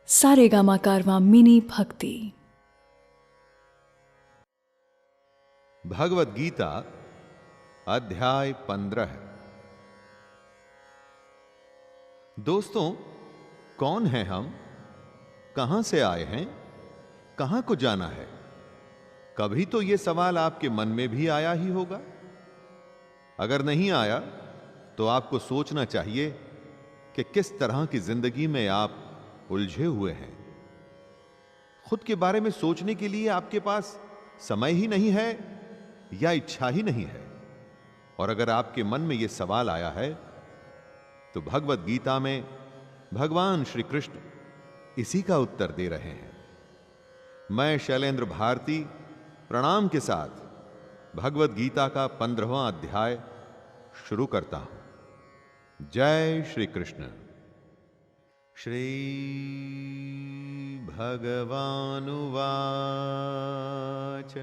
सारेगामा कारवां mini भक्ति। भगवद गीता अध्याय 15। दोस्तों, कौन हैं हम, कहां से आए हैं, कहां को जाना है? कभी तो यह सवाल आपके मन में भी आया ही होगा। अगर नहीं आया तो आपको सोचना चाहिए कि किस तरह की जिंदगी में आप उलझे हुए हैं। खुद के बारे में सोचने के लिए आपके पास समय ही नहीं है या इच्छा ही नहीं है। और अगर आपके मन में यह सवाल आया है तो भगवद गीता में भगवान श्री कृष्ण इसी का उत्तर दे रहे हैं। मैं शैलेंद्र भारती प्रणाम के साथ भगवद गीता का 15वां अध्याय शुरू करता हूं। जय श्री कृष्ण। श्री भगवानुवाच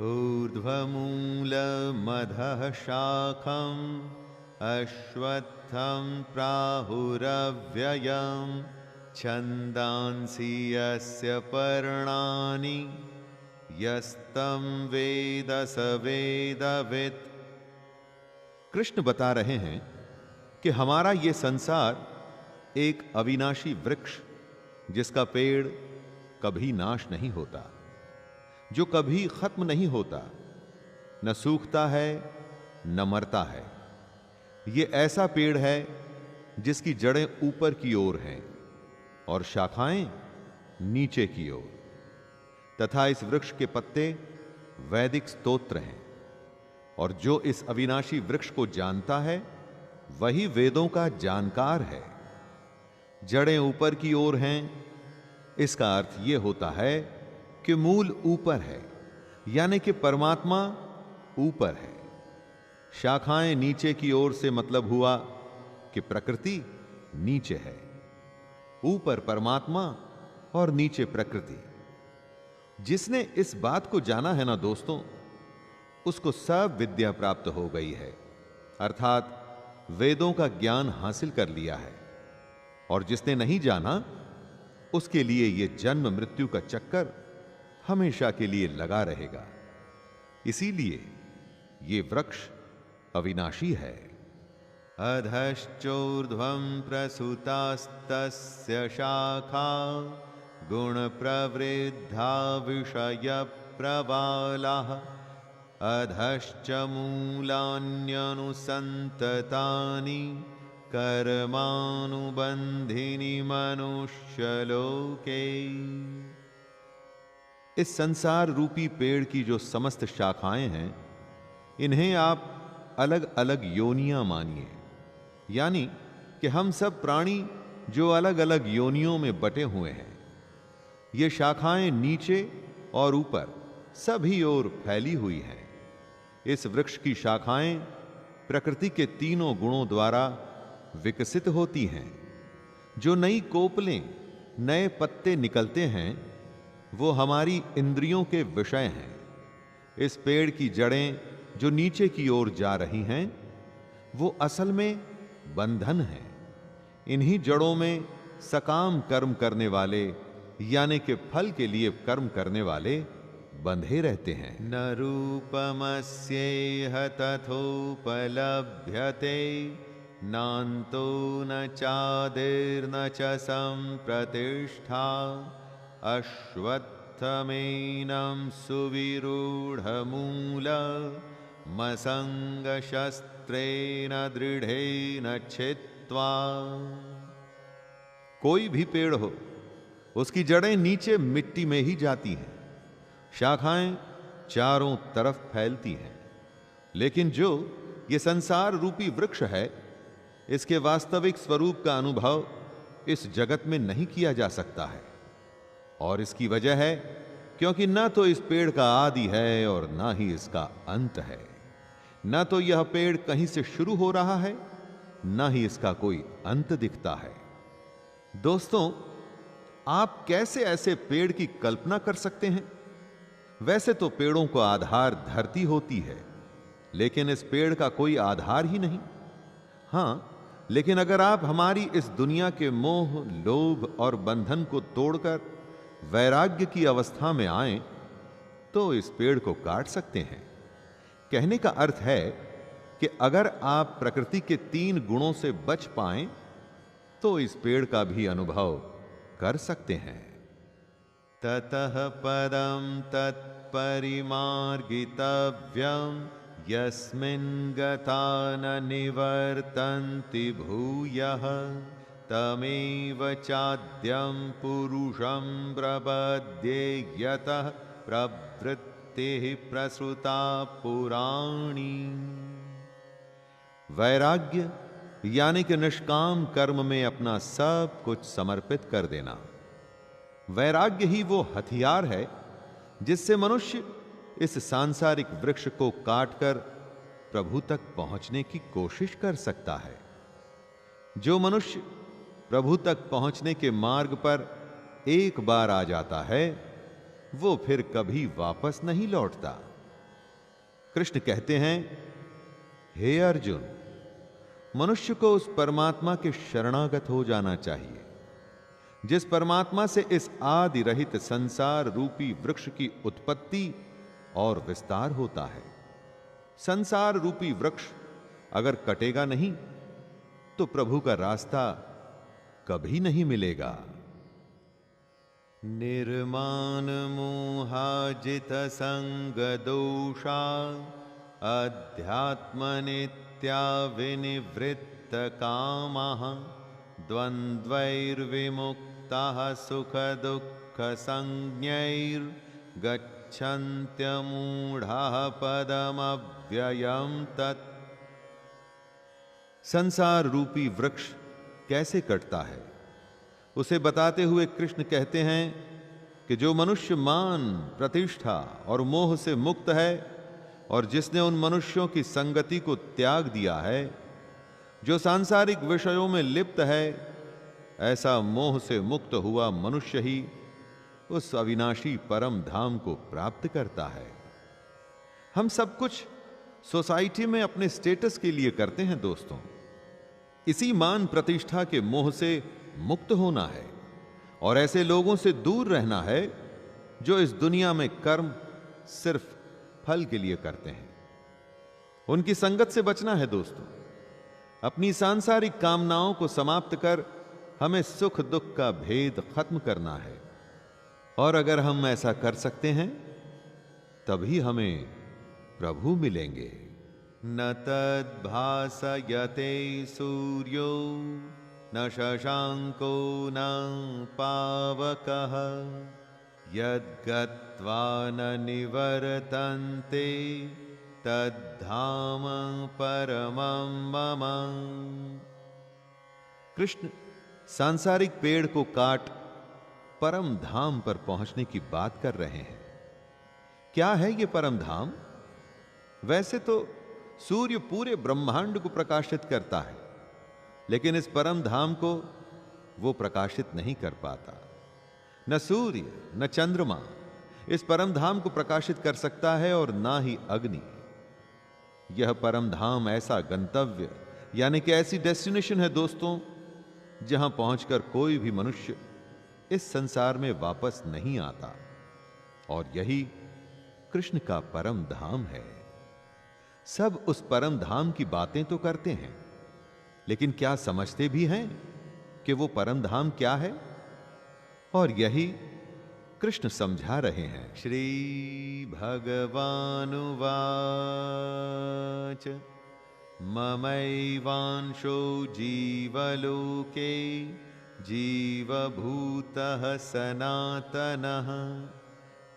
ऊर्ध्वमूलमधः शाखम् अश्वत्थं प्राहुरव्ययम् छन्दांसि यस्य पर्णानि यस्तं वेद स वेदवित्। कृष्ण बता रहे हैं कि हमारा ये संसार एक अविनाशी वृक्ष, जिसका पेड़ कभी नाश नहीं होता, जो कभी खत्म नहीं होता, न सूखता है न मरता है। यह ऐसा पेड़ है जिसकी जड़ें ऊपर की ओर हैं और शाखाएं नीचे की ओर, तथा इस वृक्ष के पत्ते वैदिक स्तोत्र हैं। और जो इस अविनाशी वृक्ष को जानता है वही वेदों का जानकार है। जड़ें ऊपर की ओर हैं, इसका अर्थ यह होता है कि मूल ऊपर है, यानी कि परमात्मा ऊपर है। शाखाएं नीचे की ओर से मतलब हुआ कि प्रकृति नीचे है। ऊपर परमात्मा और नीचे प्रकृति। जिसने इस बात को जाना है ना दोस्तों, उसको सब विद्या प्राप्त हो गई है, अर्थात वेदों का ज्ञान हासिल कर लिया है। और जिसने नहीं जाना, उसके लिए यह जन्म मृत्यु का चक्कर हमेशा के लिए लगा रहेगा। इसीलिए यह वृक्ष अविनाशी है। अधश्चोर्ध्वं प्रसुतास्तस्य शाखा गुण प्रवृद्धा विषय प्रबालाः अधश्च मूलान्यनुसन्ततानि कर्मानुबन्धिनि मनुष्यलोके। इस संसार रूपी पेड़ की जो समस्त शाखाएं हैं, इन्हें आप अलग अलग योनियां मानिए। यानी कि हम सब प्राणी जो अलग अलग योनियों में बटे हुए हैं। ये शाखाएं नीचे और ऊपर सभी ओर फैली हुई हैं। इस वृक्ष की शाखाएं प्रकृति के तीनों गुणों द्वारा विकसित होती हैं। जो नई कोपलें, नए पत्ते निकलते हैं, वो हमारी इंद्रियों के विषय हैं। इस पेड़ की जड़ें जो नीचे की ओर जा रही हैं, वो असल में बंधन हैं। इन्हीं जड़ों में सकाम कर्म करने वाले, यानी कि फल के लिए कर्म करने वाले बंधे रहते हैं। न रूपमस्येह तथोपलभ्यते नान्तो न चादिर्न च सम्प्रतिष्ठा अश्वत्थमेनं सुविरूढमूल मसंगशस्त्रेण दृढ़ेन छित्त्वा। कोई भी पेड़ हो, उसकी जड़ें नीचे मिट्टी में ही जाती हैं, शाखाएं चारों तरफ फैलती हैं। लेकिन जो ये संसार रूपी वृक्ष है, इसके वास्तविक स्वरूप का अनुभव इस जगत में नहीं किया जा सकता है। और इसकी वजह है क्योंकि ना तो इस पेड़ का आदि है और ना ही इसका अंत है। ना तो यह पेड़ कहीं से शुरू हो रहा है, ना ही इसका कोई अंत दिखता है। दोस्तों, आप कैसे ऐसे पेड़ की कल्पना कर सकते हैं? वैसे तो पेड़ों का आधार धरती होती है, लेकिन इस पेड़ का कोई आधार ही नहीं। हां, लेकिन अगर आप हमारी इस दुनिया के मोह, लोभ और बंधन को तोड़कर वैराग्य की अवस्था में आएं, तो इस पेड़ को काट सकते हैं। कहने का अर्थ है कि अगर आप प्रकृति के 3 गुणों से बच पाएं, तो इस पेड़ का भी अनुभव कर सकते हैं। ततः पदम तत्परिमार्गितव्यम यस्मिन् गता न निवर्तन्ति भूयः तमेव चाद्यं पुरुषं प्रपद्ये यतः प्रवृत्तिः प्रसृता पुराणी। वैराग्य यानी कि निष्काम कर्म में अपना सब कुछ समर्पित कर देना। वैराग्य ही वो हथियार है जिससे मनुष्य इस सांसारिक वृक्ष को काटकर प्रभु तक पहुंचने की कोशिश कर सकता है। जो मनुष्य प्रभु तक पहुंचने के मार्ग पर एक बार आ जाता है, वो फिर कभी वापस नहीं लौटता। कृष्ण कहते हैं, हे अर्जुन, मनुष्य को उस परमात्मा के शरणागत हो जाना चाहिए जिस परमात्मा से इस आदि रहित संसार रूपी वृक्ष की उत्पत्ति और विस्तार होता है। संसार रूपी वृक्ष अगर कटेगा नहीं तो प्रभु का रास्ता कभी नहीं मिलेगा। निर्माण मोहाजित संग दोषा अध्यात्म नित्या विनिवृत्त कामः द्वंद्वैर्विमुक्ताः सुख दुःख संज्ञैर्गच्छन्त्यमूढ़ाः पदमव्ययम् तत्। संसार रूपी वृक्ष कैसे कटता है, उसे बताते हुए कृष्ण कहते हैं कि जो मनुष्य मान, प्रतिष्ठा और मोह से मुक्त है और जिसने उन मनुष्यों की संगति को त्याग दिया है, जो सांसारिक विषयों में लिप्त है, ऐसा मोह से मुक्त हुआ मनुष्य ही उस अविनाशी परम धाम को प्राप्त करता है। हम सब कुछ सोसाइटी में अपने स्टेटस के लिए करते हैं दोस्तों। इसी मान प्रतिष्ठा के मोह से मुक्त होना है और ऐसे लोगों से दूर रहना है जो इस दुनिया में कर्म सिर्फ फल के लिए करते हैं। उनकी संगत से बचना है दोस्तों। अपनी सांसारिक कामनाओं को समाप्त कर हमें सुख दुख का भेद खत्म करना है, और अगर हम ऐसा कर सकते हैं तभी हमें प्रभु मिलेंगे। न तद्भासयते सूर्यो न शशांको न पावकः यद्गत्वा न निवर्तन्ते तद्धाम परमं मम। कृष्ण सांसारिक पेड़ को काट परम धाम पर पहुंचने की बात कर रहे हैं। क्या है ये परम धाम? वैसे तो सूर्य पूरे ब्रह्मांड को प्रकाशित करता है, लेकिन इस परम धाम को वो प्रकाशित नहीं कर पाता। न सूर्य न चंद्रमा इस परम धाम को प्रकाशित कर सकता है और ना ही अग्नि। यह परम धाम ऐसा गंतव्य यानी कि ऐसी डेस्टिनेशन है दोस्तों, जहां पहुंचकर कोई भी मनुष्य इस संसार में वापस नहीं आता, और यही कृष्ण का परम धाम है। सब उस परम धाम की बातें तो करते हैं, लेकिन क्या समझते भी हैं कि वो परम धाम क्या है? और यही कृष्ण समझा रहे हैं। श्री भगवानुवाच ममैवांशो जीवलोके जीवभूतः सनातनः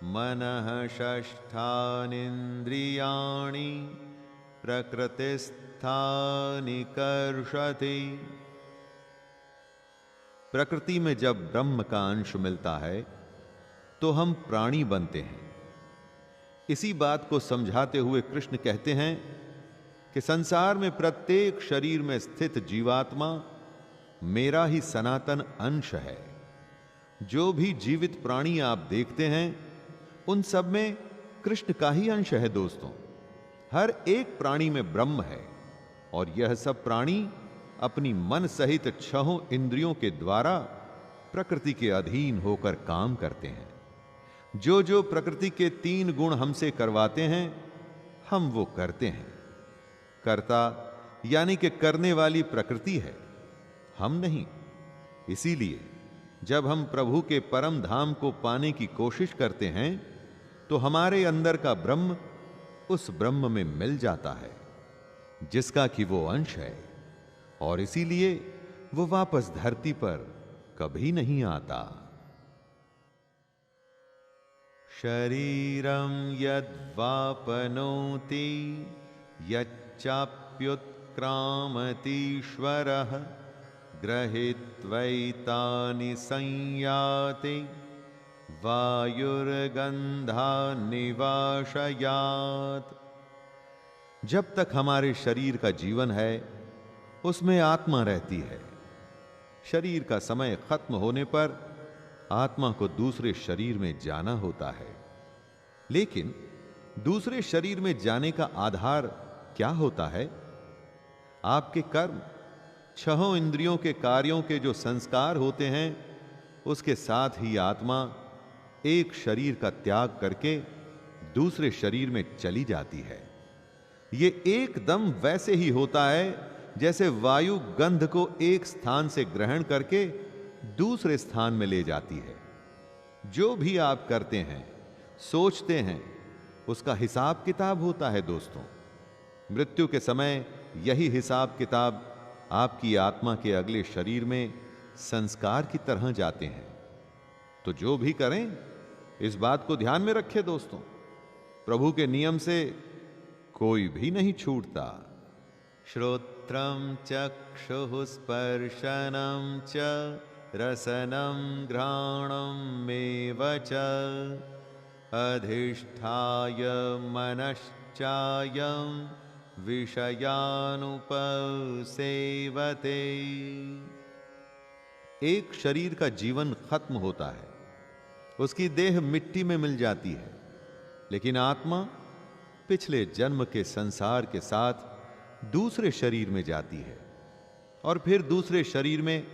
मनः षष्ठानीन्द्रियाणि प्रकृतिस्थानि कर्षति। प्रकृति में जब ब्रह्म का अंश मिलता है तो हम प्राणी बनते हैं। इसी बात को समझाते हुए कृष्ण कहते हैं कि संसार में प्रत्येक शरीर में स्थित जीवात्मा मेरा ही सनातन अंश है। जो भी जीवित प्राणी आप देखते हैं उन सब में कृष्ण का ही अंश है दोस्तों। हर एक प्राणी में ब्रह्म है और यह सब प्राणी अपनी मन सहित छहों इंद्रियों के द्वारा प्रकृति के अधीन होकर काम करते हैं। जो जो प्रकृति के 3 गुण हमसे करवाते हैं, हम वो करते हैं। कर्ता यानी कि करने वाली प्रकृति है, हम नहीं। इसीलिए जब हम प्रभु के परम धाम को पाने की कोशिश करते हैं, तो हमारे अंदर का ब्रह्म उस ब्रह्म में मिल जाता है, जिसका कि वो अंश है, और इसीलिए वो वापस धरती पर कभी नहीं आता। शरीरं यद्वापनोति यच्चाप्युत्क्रामतीश्वरः गृहीत्वैतानि संयाति वायुर्गन्धान्निवाशयात्। जब तक हमारे शरीर का जीवन है, उसमें आत्मा रहती है। शरीर का समय खत्म होने पर आत्मा को दूसरे शरीर में जाना होता है। लेकिन दूसरे शरीर में जाने का आधार क्या होता है? आपके कर्म, छहों इंद्रियों के कार्यों के जो संस्कार होते हैं, उसके साथ ही आत्मा एक शरीर का त्याग करके दूसरे शरीर में चली जाती है। ये एकदम वैसे ही होता है जैसे वायु गंध को एक स्थान से ग्रहण करके दूसरे स्थान में ले जाती है। जो भी आप करते हैं, सोचते हैं, उसका हिसाब किताब होता है दोस्तों। मृत्यु के समय यही हिसाब किताब आपकी आत्मा के अगले शरीर में संस्कार की तरह जाते हैं। तो जो भी करें, इस बात को ध्यान में रखें दोस्तों, प्रभु के नियम से कोई भी नहीं छूटता। श्रोत्रं चक्षुः स्पर्शनं च रसनं घ्राणं मेव च अधिष्ठाय मनश्चायं विषयानुपसेवते। एक शरीर का जीवन खत्म होता है, उसकी देह मिट्टी में मिल जाती है, लेकिन आत्मा पिछले जन्म के संसार के साथ दूसरे शरीर में जाती है, और फिर दूसरे शरीर में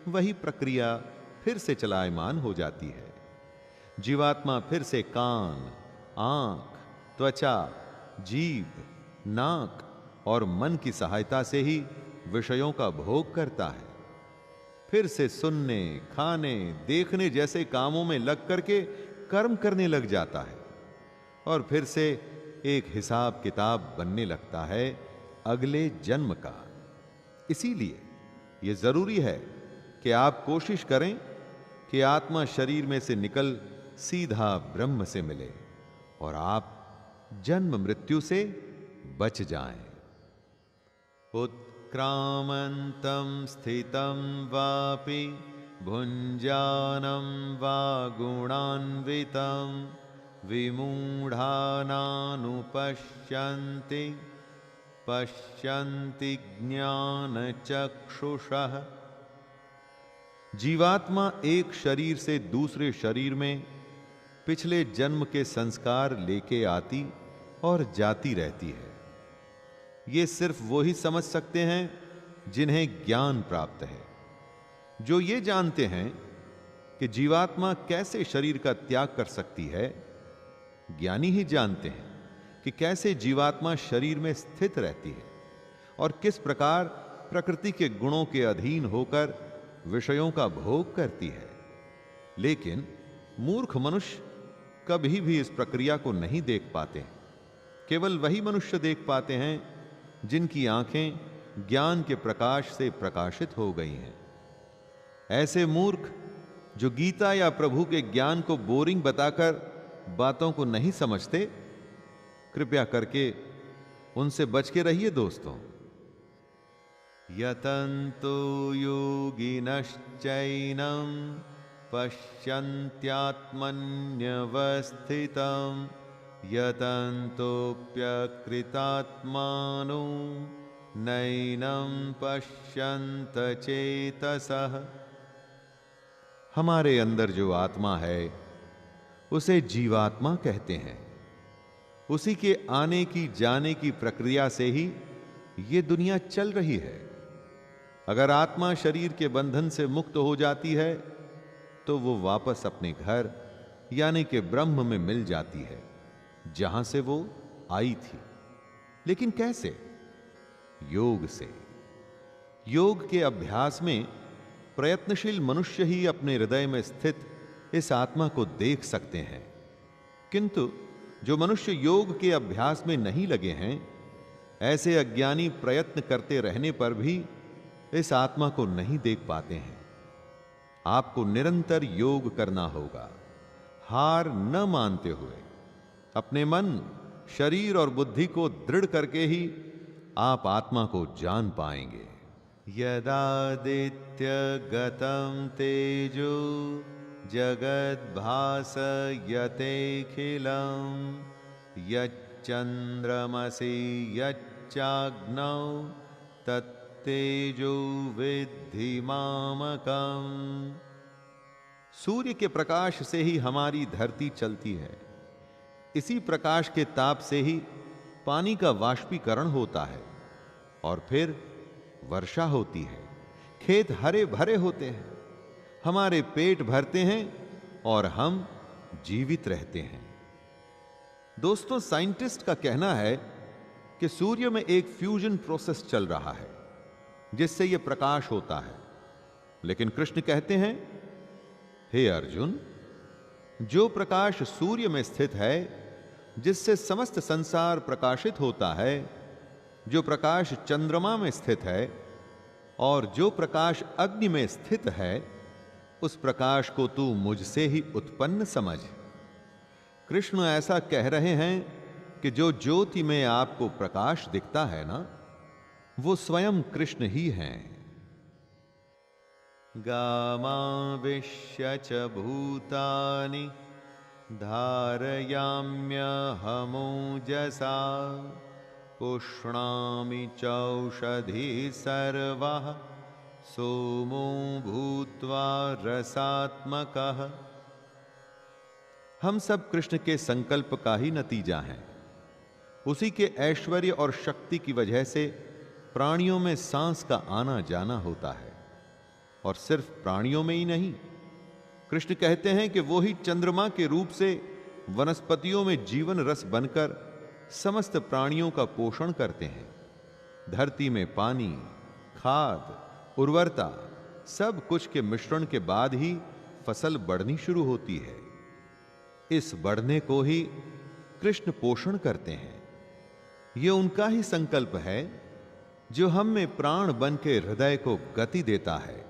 वही प्रक्रिया फिर से चलायमान हो जाती है। जीवात्मा फिर से कान, आंख, त्वचा, जीभ, नाक और मन की सहायता से ही विषयों का भोग करता है। फिर से सुनने, खाने, देखने जैसे कामों में लग करके कर्म करने लग जाता है, और फिर से एक हिसाब किताब बनने लगता है अगले जन्म का। इसीलिए यह जरूरी है कि आप कोशिश करें कि आत्मा शरीर में से निकल सीधा ब्रह्म से मिले और आप जन्म मृत्यु से बच जाएं। उत्क्रामन्तं स्थितं वापि भुञ्जानं वा गुणान्वितं विमूढानानुपश्यन्ति पश्यन्ति ज्ञानचक्षुषः। जीवात्मा एक शरीर से दूसरे शरीर में पिछले जन्म के संस्कार लेके आती और जाती रहती है। ये सिर्फ वो ही समझ सकते हैं जिन्हें ज्ञान प्राप्त है, जो ये जानते हैं कि जीवात्मा कैसे शरीर का त्याग कर सकती है। ज्ञानी ही जानते हैं कि कैसे जीवात्मा शरीर में स्थित रहती है और किस प्रकार प्रकृति के गुणों के अधीन होकर विषयों का भोग करती है। लेकिन मूर्ख मनुष्य कभी भी इस प्रक्रिया को नहीं देख पाते। केवल वही मनुष्य देख पाते हैं जिनकी आंखें ज्ञान के प्रकाश से प्रकाशित हो गई हैं। ऐसे मूर्ख जो गीता या प्रभु के ज्ञान को बोरिंग बताकर बातों को नहीं समझते, कृपया करके उनसे बच के रहिए दोस्तों। यतन्तो योगिनश्चैनं पश्यन्त्यात्मन्यवस्थितं यतन्तोऽप्यकृतात्मानो नैनं पश्यन्त चेतसः। हमारे अंदर जो आत्मा है उसे जीवात्मा कहते हैं। उसी के आने की जाने की प्रक्रिया से ही ये दुनिया चल रही है। अगर आत्मा शरीर के बंधन से मुक्त हो जाती है तो वो वापस अपने घर यानी कि ब्रह्म में मिल जाती है, जहां से वो आई थी। लेकिन कैसे? योग से। योग के अभ्यास में प्रयत्नशील मनुष्य ही अपने हृदय में स्थित इस आत्मा को देख सकते हैं, किंतु जो मनुष्य योग के अभ्यास में नहीं लगे हैं, ऐसे अज्ञानी प्रयत्न करते रहने पर भी इस आत्मा को नहीं देख पाते हैं। आपको निरंतर योग करना होगा, हार न मानते हुए। अपने मन, शरीर और बुद्धि को दृढ़ करके ही आप आत्मा को जान पाएंगे। यदादित्य गतम तेजो जगद्भासयतेऽखिलम् यच्चन्द्रमसि यच्चाग्नौ तत्तेजो विद्धि मामकम्। सूर्य के प्रकाश से ही हमारी धरती चलती है। इसी प्रकाश के ताप से ही पानी का वाष्पीकरण होता है और फिर वर्षा होती है, खेत हरे भरे होते हैं, हमारे पेट भरते हैं और हम जीवित रहते हैं। दोस्तों, साइंटिस्ट का कहना है कि सूर्य में एक फ्यूजन प्रोसेस चल रहा है जिससे यह प्रकाश होता है। लेकिन कृष्ण कहते हैं, हे अर्जुन, जो प्रकाश सूर्य में स्थित है, जिससे समस्त संसार प्रकाशित होता है, जो प्रकाश चंद्रमा में स्थित है और जो प्रकाश अग्नि में स्थित है, उस प्रकाश को तू मुझसे ही उत्पन्न समझ। कृष्ण ऐसा कह रहे हैं कि जो ज्योति में आपको प्रकाश दिखता है ना, वो स्वयं कृष्ण ही हैं। गामाविश्य च भूतानि धारयाम्यहमोजसा पुष्णामि चौषधि सर्वः सोमो भूत्वा रसात्मकः। हम सब कृष्ण के संकल्प का ही नतीजा हैं। उसी के ऐश्वर्य और शक्ति की वजह से प्राणियों में सांस का आना जाना होता है, और सिर्फ प्राणियों में ही नहीं। कृष्ण कहते हैं कि वो ही चंद्रमा के रूप से वनस्पतियों में जीवन रस बनकर समस्त प्राणियों का पोषण करते हैं। धरती में पानी, खाद, उर्वरता सब कुछ के मिश्रण के बाद ही फसल बढ़नी शुरू होती है। इस बढ़ने को ही कृष्ण पोषण करते हैं। यह उनका ही संकल्प है जो हम में प्राण बन के हृदय को गति देता है,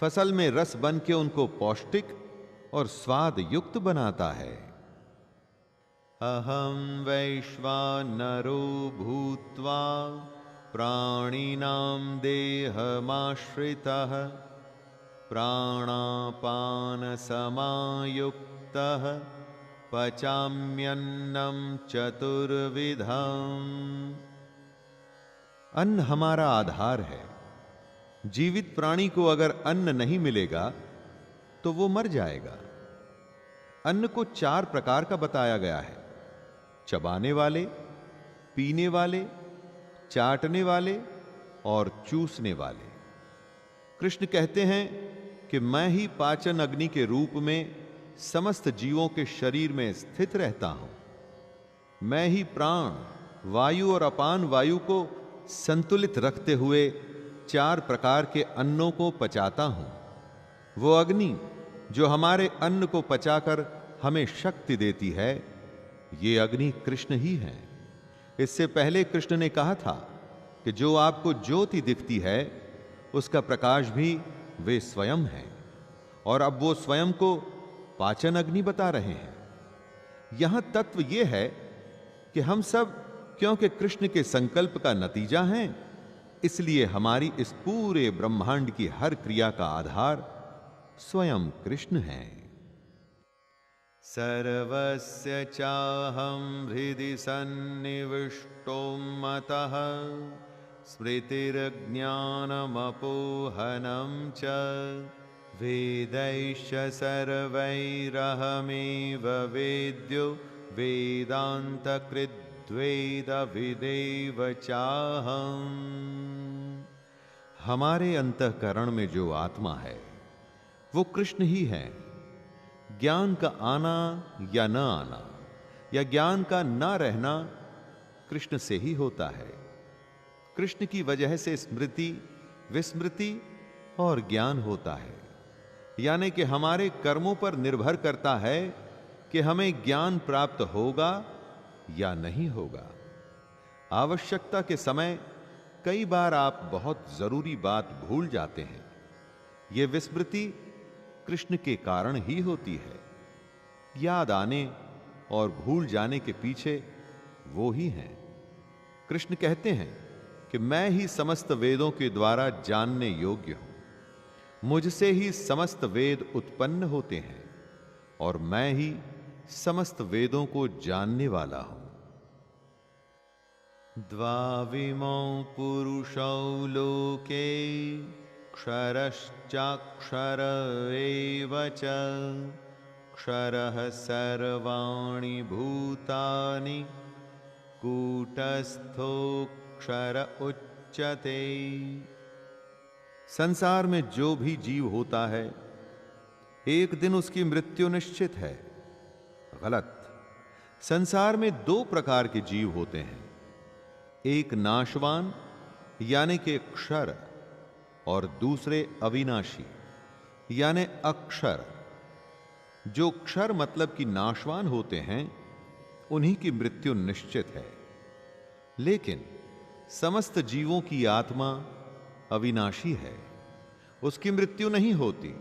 फसल में रस बन के उनको पौष्टिक और स्वाद युक्त बनाता है। अहम वैश्वानरो भूत्वा प्राणिनां देहमाश्रितः प्राणापान समायुक्तः पचाम्यन्नं चतुर्विधम्। अन्न हमारा आधार है। जीवित प्राणी को अगर अन्न नहीं मिलेगा तो वो मर जाएगा। अन्न को 4 प्रकार का बताया गया है: चबाने वाले, पीने वाले, चाटने वाले और चूसने वाले। कृष्ण कहते हैं कि मैं ही पाचन अग्नि के रूप में समस्त जीवों के शरीर में स्थित रहता हूं। मैं ही प्राण, वायु और अपान वायु को संतुलित रखते हुए 4 प्रकार के अन्नों को पचाता हूं। वो अग्नि जो हमारे अन्न को पचाकर हमें शक्ति देती है, ये अग्नि कृष्ण ही है। इससे पहले कृष्ण ने कहा था कि जो आपको ज्योति दिखती है, उसका प्रकाश भी वे स्वयं हैं, और अब वो स्वयं को पाचन अग्नि बता रहे हैं। यहां तत्व यह है कि हम सब क्योंकि कृष्ण के संकल्प का नतीजा हैं, इसलिए हमारी इस पूरे ब्रह्मांड की हर क्रिया का आधार स्वयं कृष्ण है। सर्वस्य चाहं हृदि सन्निविष्टो मतः स्मृतिर्ज्ञानमपोहनं च वेदैश्च सर्वैरहमेव वेद्यो वेदान्तकृद्वेदविदेव चाहम्। हमारे अंतःकरण में जो आत्मा है वो कृष्ण ही है। ज्ञान का आना या न आना या ज्ञान का न रहना कृष्ण से ही होता है। कृष्ण की वजह से स्मृति, विस्मृति और ज्ञान होता है। यानी कि हमारे कर्मों पर निर्भर करता है कि हमें ज्ञान प्राप्त होगा या नहीं होगा। आवश्यकता के समय कई बार आप बहुत जरूरी बात भूल जाते हैं। यह विस्मृति कृष्ण के कारण ही होती है। याद आने और भूल जाने के पीछे वो ही हैं। कृष्ण कहते हैं कि मैं ही समस्त वेदों के द्वारा जानने योग्य हूं। मुझसे ही समस्त वेद उत्पन्न होते हैं और मैं ही समस्त वेदों को जानने वाला हूं। द्वाविमौ पुरुषौ लोके क्षरश्चाक्षर एव च क्षरः सर्वाणि भूतानि कूटस्थोऽक्षर उच्यते। संसार में जो भी जीव होता है एक दिन उसकी मृत्यु निश्चित है। गलत। संसार में दो प्रकार के जीव होते हैं, एक नाशवान यानी कि क्षर और दूसरे अविनाशी यानी अक्षर। जो क्षर मतलब कि नाशवान होते हैं उन्हीं की मृत्यु निश्चित है। लेकिन समस्त जीवों की आत्मा अविनाशी है, उसकी मृत्यु नहीं होती,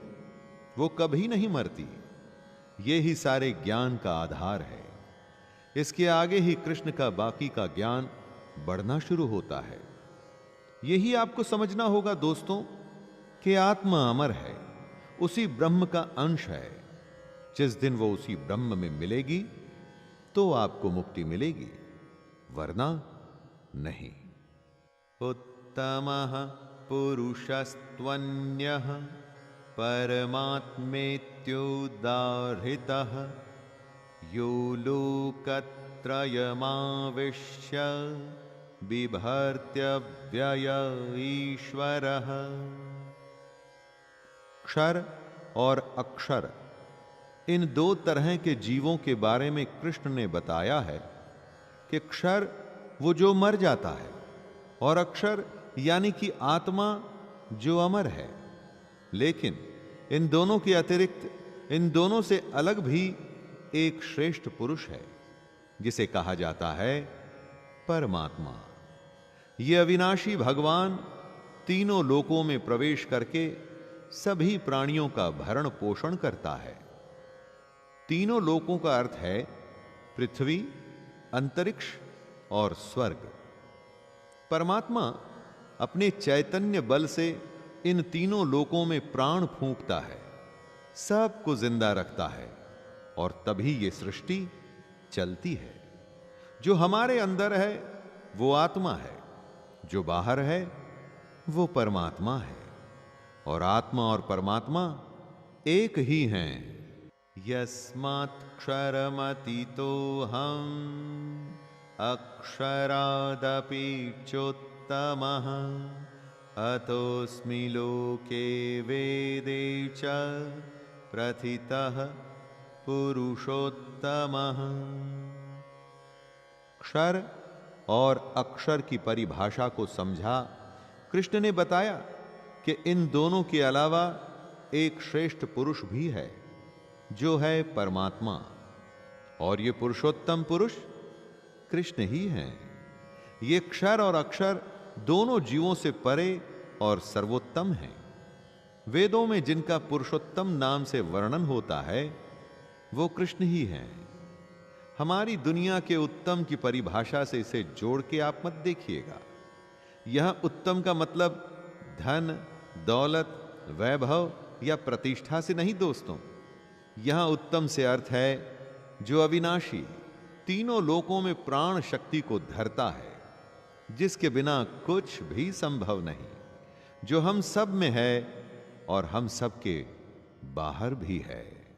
वो कभी नहीं मरती। ये ही सारे ज्ञान का आधार है। इसके आगे ही कृष्ण का बाकी का ज्ञान बढ़ना शुरू होता है। यही आपको समझना होगा दोस्तों कि आत्मा अमर है, उसी ब्रह्म का अंश है। जिस दिन वो उसी ब्रह्म में मिलेगी तो आपको मुक्ति मिलेगी, वरना नहीं। उत्तमः पुरुषस्त्वन्यः परमात्मेत्युदाहृतः यो लोकत्रयमाविश्य बिभर्त्यव्यय ईश्वरः। क्षर और अक्षर, इन दो तरह के जीवों के बारे में कृष्ण ने बताया है कि क्षर वो जो मर जाता है और अक्षर यानी कि आत्मा जो अमर है। लेकिन इन दोनों के अतिरिक्त, इन दोनों से अलग भी एक श्रेष्ठ पुरुष है जिसे कहा जाता है परमात्मा। ये अविनाशी भगवान तीनों लोकों में प्रवेश करके सभी प्राणियों का भरण पोषण करता है। तीनों लोकों का अर्थ है पृथ्वी, अंतरिक्ष और स्वर्ग। परमात्मा अपने चैतन्य बल से इन तीनों लोकों में प्राण फूंकता है, सबको जिंदा रखता है और तभी ये सृष्टि चलती है। जो हमारे अंदर है वो आत्मा है, जो बाहर है वो परमात्मा है। और आत्मा और परमात्मा एक ही हैं। यस्मात्क्षरमतीतोऽहम् अक्षरादपि चोत्तमः अतोऽस्मि लोके वेदे च प्रथितः पुरुषोत्तमः। क्षर और अक्षर की परिभाषा को समझा कृष्ण ने बताया कि इन दोनों के अलावा एक श्रेष्ठ पुरुष भी है जो है परमात्मा, और ये पुरुषोत्तम पुरुष कृष्ण ही हैं। ये क्षर और अक्षर दोनों जीवों से परे और सर्वोत्तम हैं। वेदों में जिनका पुरुषोत्तम नाम से वर्णन होता है वो कृष्ण ही हैं। हमारी दुनिया के उत्तम की परिभाषा से इसे जोड़ के आप मत देखिएगा। यह उत्तम का मतलब धन, दौलत, वैभव या प्रतिष्ठा से नहीं दोस्तों। यहां उत्तम से अर्थ है जो अविनाशी, तीनों लोकों में प्राण शक्ति को धरता है, जिसके बिना कुछ भी संभव नहीं, जो हम सब में है और हम सब के बाहर भी है।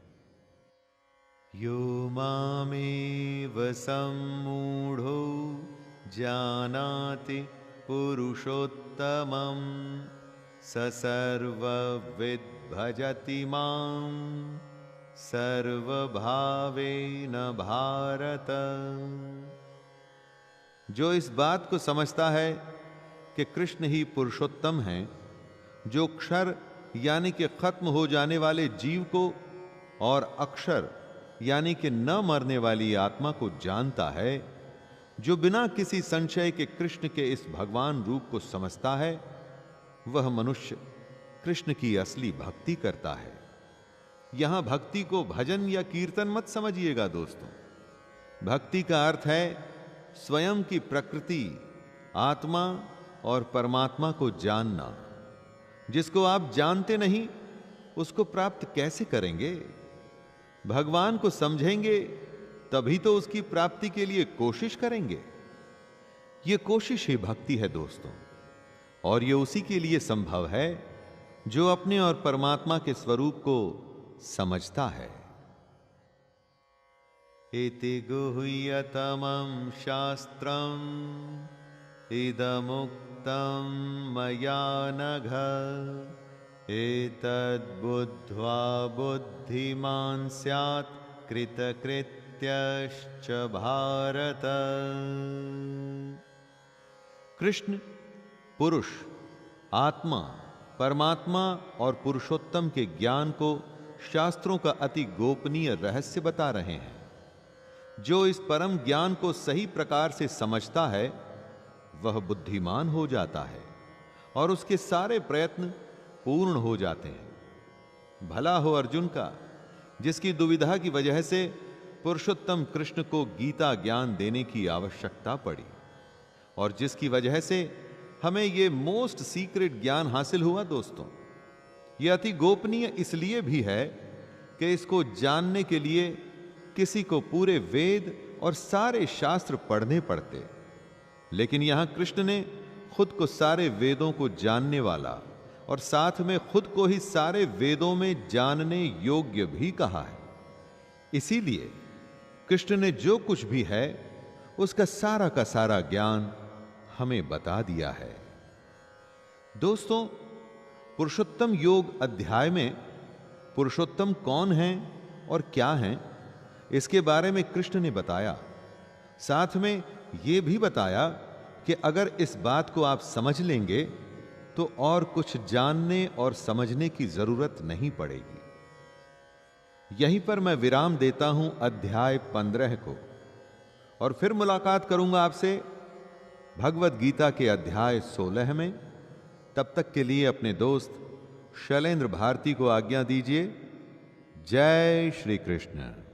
यो मामेव सम्मूढ़ो जानाति पुरुषोत्तमम् स सर्वविद् भजति मां सर्वभावेन भारत। जो इस बात को समझता है कि कृष्ण ही पुरुषोत्तम हैं, जो क्षर यानी कि खत्म हो जाने वाले जीव को और अक्षर यानी कि न मरने वाली आत्मा को जानता है, जो बिना किसी संशय के कृष्ण के इस भगवान रूप को समझता है, वह मनुष्य कृष्ण की असली भक्ति करता है। यहां भक्ति को भजन या कीर्तन मत समझिएगा दोस्तों। भक्ति का अर्थ है स्वयं की प्रकृति, आत्मा और परमात्मा को जानना। जिसको आप जानते नहीं उसको प्राप्त कैसे करेंगे? भगवान को समझेंगे तभी तो उसकी प्राप्ति के लिए कोशिश करेंगे। यह कोशिश ही भक्ति है दोस्तों, और यह उसी के लिए संभव है जो अपने और परमात्मा के स्वरूप को समझता है। इति गुह्यतमं शास्त्रम् इदमुक्तं मया नघ एतद्बुद्ध्वा बुद्धिमान् स्यात् कृतकृत्यश्च भारत। कृष्ण पुरुष, आत्मा, परमात्मा और पुरुषोत्तम के ज्ञान को शास्त्रों का अति गोपनीय रहस्य बता रहे हैं। जो इस परम ज्ञान को सही प्रकार से समझता है वह बुद्धिमान हो जाता है और उसके सारे प्रयत्न पूर्ण हो जाते हैं। भला हो अर्जुन का, जिसकी दुविधा की वजह से पुरुषोत्तम कृष्ण को गीता ज्ञान देने की आवश्यकता पड़ी, और जिसकी वजह से हमें यह मोस्ट सीक्रेट ज्ञान हासिल हुआ। दोस्तों, यह अति गोपनीय इसलिए भी है कि इसको जानने के लिए किसी को पूरे वेद और सारे शास्त्र पढ़ने पड़ते, लेकिन यहां कृष्ण ने खुद को सारे वेदों को जानने वाला और साथ में खुद को ही सारे वेदों में जानने योग्य भी कहा है। इसीलिए कृष्ण ने जो कुछ भी है उसका सारा का सारा ज्ञान हमें बता दिया है। दोस्तों, पुरुषोत्तम योग अध्याय में पुरुषोत्तम कौन हैं और क्या हैं, इसके बारे में कृष्ण ने बताया। साथ में यह भी बताया कि अगर इस बात को आप समझ लेंगे तो और कुछ जानने और समझने की जरूरत नहीं पड़ेगी। यहीं पर मैं विराम देता हूं अध्याय 15 को, और फिर मुलाकात करूंगा आपसे भगवत गीता के अध्याय 16 में। तब तक के लिए अपने दोस्त शैलेंद्र भारती को आज्ञा दीजिए। जय श्री कृष्ण।